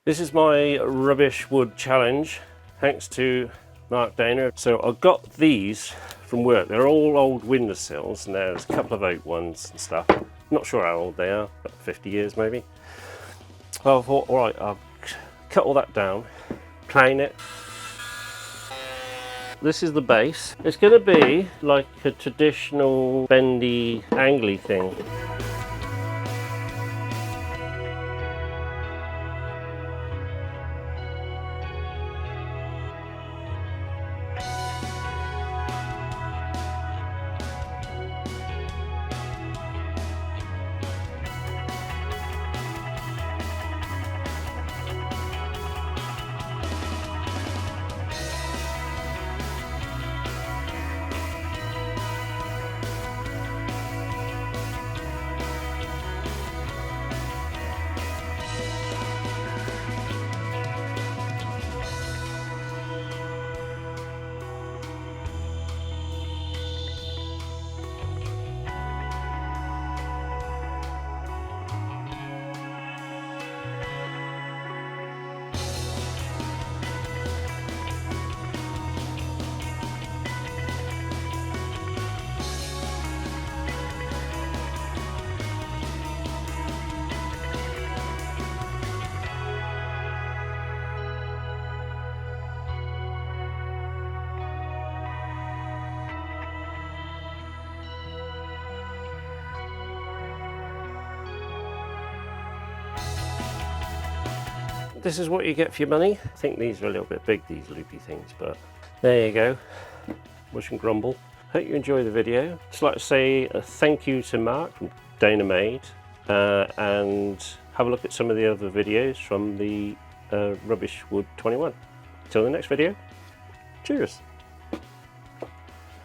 This is my rubbish wood challenge, thanks to Mark Dainer. So I got these from work. They're all old windowsills, and there's a couple of oak ones and stuff. Not sure how old they are, about 50 years maybe. So I thought, all right, I'll cut all that down, plane it. This is the base. It's going to be like a traditional bendy, angly thing. This is what you get for your money. I think these are a little bit big, these loopy things, but there you go. Mush and grumble. Hope you enjoy the video. Just like to say a thank you to Mark from Dainermade, and have a look at some of the other videos from the Rubbish Wood 21. Till the next video, cheers.